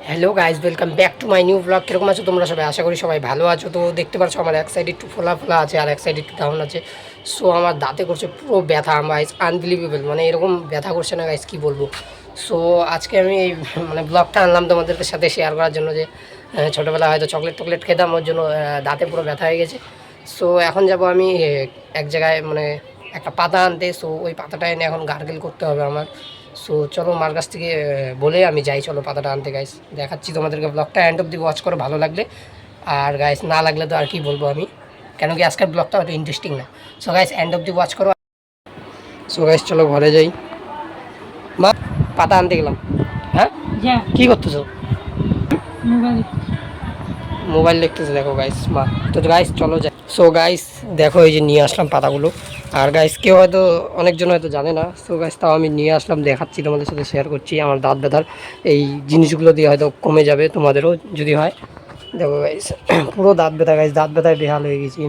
Hello guys, welcome back to my new blog. কীরকম আছো তোমরা সবাই? আশা করি সবাই ভালো আছো। তো দেখতে পাচ্ছ আমার এক সাইড একটু ফোলা ফোলা আছে আর এক সাইড একটু ডাউন আছে। সো আমার দাঁতে করছে পুরো ব্যথা, আমার আনবিলিভেবল, মানে এরকম ব্যথা করছে না গাইজ, কী বলবো। সো আজকে আমি এই ব্লগটা আনলাম তোমাদের সাথে শেয়ার করার জন্য, যে ছোটোবেলা হয়তো চকলেট টকলেট খেতাম, ওর জন্য দাঁতে পুরো ব্যথা হয়ে গেছে। সো এখন যাব আমি এক জায়গায়, একটা পাতা আনতে। সো ওই পাতাটা এনে এখন গার্গেল করতে হবে আমার। সো চলো মার কাছ থেকে বলে আমি যাই, চলো পাতাটা আনতে। গাইস দেখাচ্ছি তোমাদেরকে, ব্লগটা এন্ড অব দি ওয়াচ করো ভালো লাগলে। আর গাইস না লাগলে তো আর কি বলবো আমি, কেন কি আজকের ব্লগটা অত ইন্টারেস্টিং না। So guys end of the watch করো। সো গাইস চলো ঘরে যাই। মা পাতা আনতে গেলাম। হ্যাঁ কি করতেছো? মোবাইল দেখতেছে, দেখো গাইস মা। তো গাইস চলো যাই। সো গাইস দেখো এই যে নিয়ে আসলাম পাতাগুলো। আর গাইস কেউ হয়তো অনেকজন হয়তো জানে না। সো গাইস তাও আমি নিয়ে আসলাম, দেখাচ্ছি, তোমাদের সাথে শেয়ার করছি। আমার দাঁত ব্যথার এই জিনিসগুলো দিয়ে হয়তো কমে যাবে তোমাদেরও যদি হয়। দেখো গাইস পুরো দাঁত ব্যথা গাইস, দাঁত ব্যথায় বেহাল হয়ে গেছি।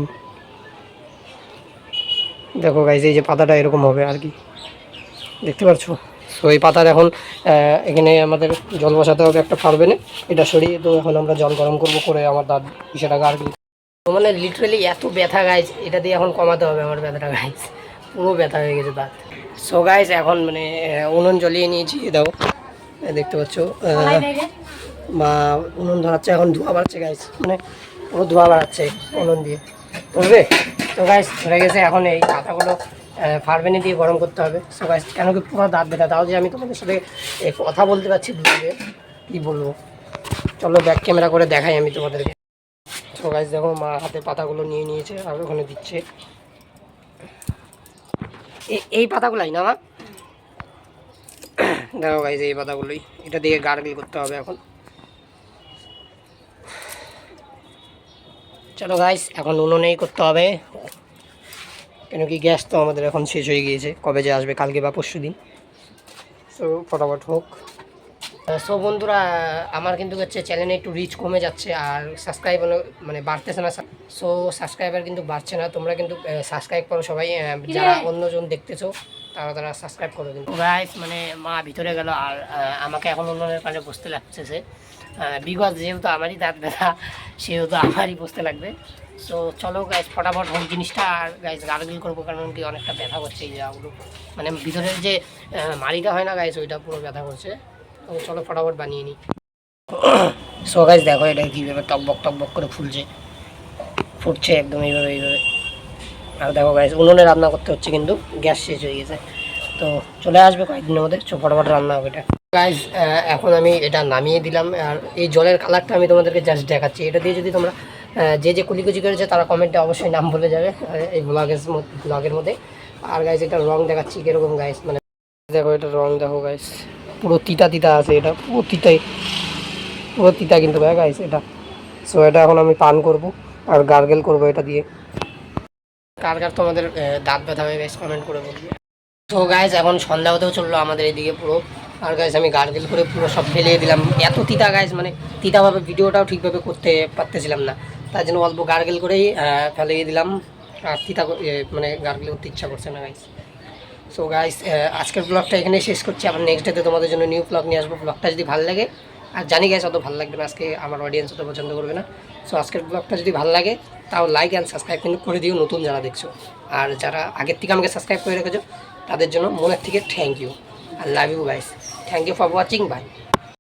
দেখো গাইস এই যে পাতাটা এরকম হবে আর কি, দেখতে পাচ্ছ। সো এই পাতার এখন এখানে আমাদের জল বসাতে হবে একটা ফার্বেনে, এটা সরিয়ে। তো এখন আমরা জল গরম করবো, করে আমার দাঁত সেটা গার্গল। লিটারেলি এত ব্যথা গাইজ, এটা দিয়ে এখন কমাতে হবে আমার ব্যথাটা গাইজ, পুরো ব্যথা হয়ে গেছে দাঁত। সো গাইজ এখন উনুন জ্বলিয়ে নিয়েছি, দাও দেখতে পাচ্ছ। মা উনুন ধরাচ্ছে, এখন ধোঁয়া বাড়ছে গাইজ, পুরো ধোঁয়া বাড়াচ্ছে উনুন দিয়ে, বুঝবে তো গাইজ। হয়ে গেছে, এখন এই পাতাগুলো ফার্বেনে দিয়ে গরম করতে হবে। সো গাইজ কেন কি পুরো দাঁত ব্যথা, তাও যে আমি তোমাদের সাথে কথা বলতে পারছি বুঝবে, কী বলবো। চলো ব্যাক ক্যামেরা করে দেখাই আমি তোমাদেরকে। তো গাইস দেখো মা হাতে পাতাগুলো নিয়ে নিয়েছে আর ওখানে দিচ্ছে। এই পাতাগুলাই না মা, দেখো গাইস এই পাতাগুলোই, এটা দিয়ে গার্গল করতে হবে এখন। চলো গাইস এখন উনুনেই করতে হবে, কেন কি গ্যাস তো আমাদের এখন শেষ হয়ে গিয়েছে, কবে যে আসবে, কালকে বা পরশু দিন। সো ফটাফট হোক। সো বন্ধুরা, আমার কিন্তু হচ্ছে চ্যানেলে একটু রিচ কমে যাচ্ছে আর সাবস্ক্রাইব বাড়তেছে না। সো সাবস্ক্রাইবার কিন্তু বাড়ছে না, তোমরা কিন্তু সাবস্ক্রাইব করো সবাই, যারা অন্যজন দেখতেছো তারা সাবস্ক্রাইব করো কিন্তু। গাইস মা ভিতরে গেল আর আমাকে এখন অন্যদের কাছে বসতে লাগতেছে, বিকজ যেহেতু আমারই দাঁত ব্যথা সেহেতু আমারই বসতে লাগবে। সো চলো গাইস ফটাফট হোক জিনিসটা। আর গাইস গার্গল করবো, কারণ কি অনেকটা ব্যথা করছে এই জায়গাগুলো, ভিতরের যে মাড়িটা হয় না গাইস, ওইটা পুরো ব্যথা করছে। তো চলো ফটাফট বানিয়ে নিই। সো গাইস দেখো এটা কীভাবে টকবক টকবক করে ফুটছে একদম এইভাবে। আর দেখো গাইস উনুনে রান্না করতে হচ্ছে, কিন্তু গ্যাস শেষ হয়ে গেছে। তো চলে আসবে কয়েকদিনের মধ্যে, ফটাফট রান্না হবে এটা। গাইস এখন আমি এটা নামিয়ে দিলাম। আর এই জলের কালারটা আমি তোমাদেরকে জাস্ট দেখাচ্ছি, এটা দিয়ে যদি তোমরা যে কুলিকুচি করেছে তারা কমেন্টে অবশ্যই নাম বলে যাবে এই ব্লগের মধ্যে। আর গাইস এটা রং দেখাচ্ছি কীরকম গাইস, দেখো এটা রং দেখো গাইস, পুরো তিতা তিতা আছে, এটা পুরো তিতা কিন্তু গাইস এটা। সো এটা এখন আমি পান করব আর গার্গেল করব এটা দিয়ে। কার তোমাদের দাঁত ব্যথা হয়ে গাইস কমেন্ট করে বলবে। তো গাইস এখন সন্ধ্যা হতেও চললো আমাদের এইদিকে পুরো। আর গাইস আমি গার্গেল করে পুরো সব ফেলিয়ে দিলাম, এত তিতা গাইস, তিতাভাবে ভিডিওটাও ঠিকভাবে করতে পারতেছিলাম না, তার জন্য অল্প গার্গেল করেই ফেলিয়ে দিলাম। আর তিতা গার্গেল করতে ইচ্ছা করছে না গাইস। সো গাইস আজকের ব্লগটা এখানেই শেষ করছি, আবার নেক্সট ডেতে তোমাদের জন্য নিউ ব্লগ নিয়ে আসবো। ব্লগটা যদি ভালো লাগে, আর জানি গাইস অত ভালো লাগবে না আজকে, আমার অডিয়েন্স অত পছন্দ করবে না। সো আজকের ব্লগটা যদি ভালো লাগে তাও লাইক অ্যান্ড সাবস্ক্রাইব কিন্তু করে দিও, নতুন যারা দেখছো। আর যারা আগের থেকে আমাকে সাবস্ক্রাইব করে রেখেছো তাদের জন্য মনের থেকে থ্যাংক ইউ, আর love you guys. Thank you for watching, by.